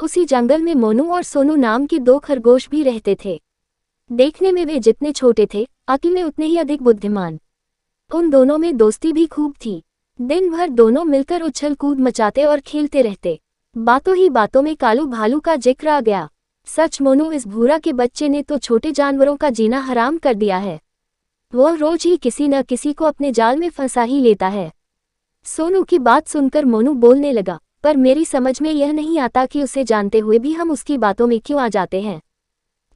उसी जंगल में मोनू और सोनू नाम के दो खरगोश भी रहते थे। देखने में वे जितने छोटे थे, अक्ल में उतने ही अधिक बुद्धिमान। उन दोनों में दोस्ती भी खूब थी। दिन भर दोनों मिलकर उछल कूद मचाते और खेलते रहते। बातों ही बातों में कालू भालू का जिक्र आ गया। सच मोनू, इस भूरा के बच्चे ने तो छोटे जानवरों का जीना हराम कर दिया है। वह रोज ही किसी न किसी को अपने जाल में फंसा ही लेता है। सोनू की बात सुनकर मोनू बोलने लगा, पर मेरी समझ में यह नहीं आता कि उसे जानते हुए भी हम उसकी बातों में क्यों आ जाते हैं।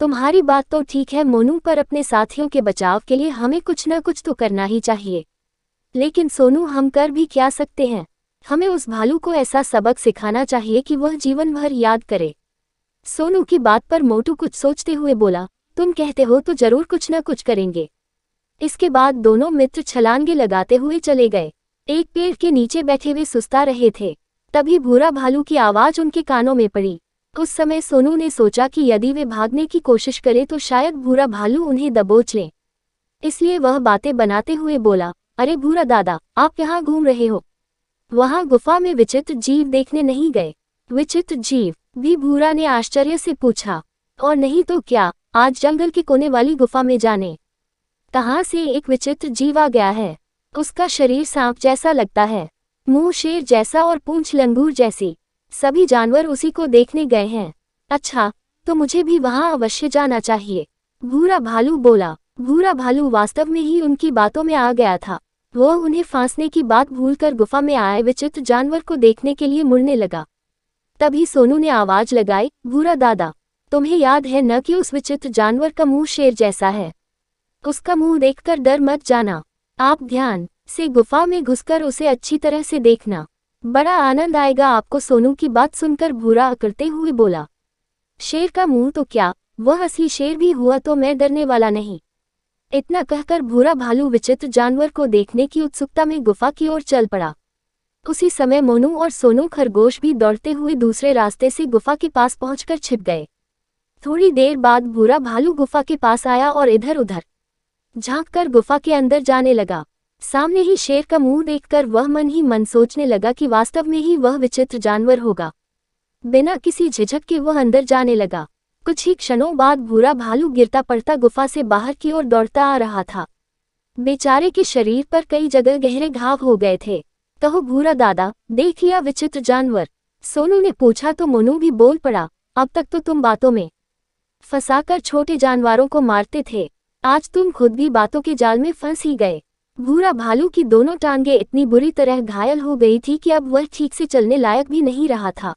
तुम्हारी बात तो ठीक है मोनू, पर अपने साथियों के बचाव के लिए हमें कुछ न कुछ तो करना ही चाहिए। लेकिन सोनू, हम कर भी क्या सकते हैं? हमें उस भालू को ऐसा सबक सिखाना चाहिए कि वह जीवन भर याद करे। सोनू की बात पर मोटू कुछ सोचते हुए बोला, तुम कहते हो तो जरूर कुछ न कुछ करेंगे। इसके बाद दोनों मित्र छलांगे लगाते हुए चले गए। एक पेड़ के नीचे बैठे वे सुस्ता रहे थे। तभी भूरा भालू की आवाज उनके कानों में पड़ी। उस समय सोनू ने सोचा कि यदि वे भागने की कोशिश करें तो शायद भूरा भालू उन्हें दबोच ले। इसलिए वह बातें बनाते हुए बोला, अरे भूरा दादा, आप यहाँ घूम रहे हो? वहाँ गुफा में विचित्र जीव देखने नहीं गए? विचित्र जीव भी भूरा ने आश्चर्य से पूछा। और नहीं तो क्या, आज जंगल के कोने वाली गुफा में जाने कहाँ से एक विचित्र जीव आ गया है। उसका शरीर सांप जैसा लगता है, मुंह शेर जैसा और पूंछ लंगूर जैसी। सभी जानवर उसी को देखने गए हैं। अच्छा, तो मुझे भी वहां अवश्य जाना चाहिए, भूरा भालू बोला। भूरा भालू वास्तव में ही उनकी बातों में आ गया था। वह उन्हें फांसने की बात भूलकर गुफा में आए विचित्र जानवर को देखने के लिए मुड़ने लगा। तभी सोनू ने आवाज लगाई, भूरा दादा, तुम्हें याद है न कि उस विचित्र जानवर का मुंह शेर जैसा है? उसका मुंह देखकर डर मत जाना। आप ध्यान से गुफा में घुसकर उसे अच्छी तरह से देखना, बड़ा आनंद आएगा आपको। सोनू की बात सुनकर भूरा अकड़ते हुए बोला, शेर का मुंह तो क्या, वह असली शेर भी हुआ तो मैं डरने वाला नहीं। इतना कहकर भूरा भालू विचित्र जानवर को देखने की उत्सुकता में गुफा की ओर चल पड़ा। उसी समय मोनू और सोनू खरगोश भी दौड़ते हुए दूसरे रास्ते से गुफा के पास पहुंचकर छिप गए। थोड़ी देर बाद भूरा भालू गुफा के पास आया और इधर उधर झांककर गुफा के अंदर जाने लगा। सामने ही शेर का मुंह देखकर वह मन ही मन सोचने लगा कि वास्तव में ही वह विचित्र जानवर होगा। बिना किसी झिझक के वह अंदर जाने लगा। कुछ ही क्षणों बाद भूरा भालू गिरता पड़ता गुफा से बाहर की ओर दौड़ता आ रहा था। बेचारे के शरीर पर कई जगह गहरे घाव हो गए थे। कहो भूरा दादा, देख लिया विचित्र जानवर? सोनू ने पूछा तो मोनू भी बोल पड़ा, अब तक तो तुम बातों में फंसाकर छोटे जानवरों को मारते थे, आज तुम खुद भी बातों के जाल में फंस ही गए। भूरा भालू की दोनों टांगें इतनी बुरी तरह घायल हो गई थी कि अब वह ठीक से चलने लायक भी नहीं रहा था।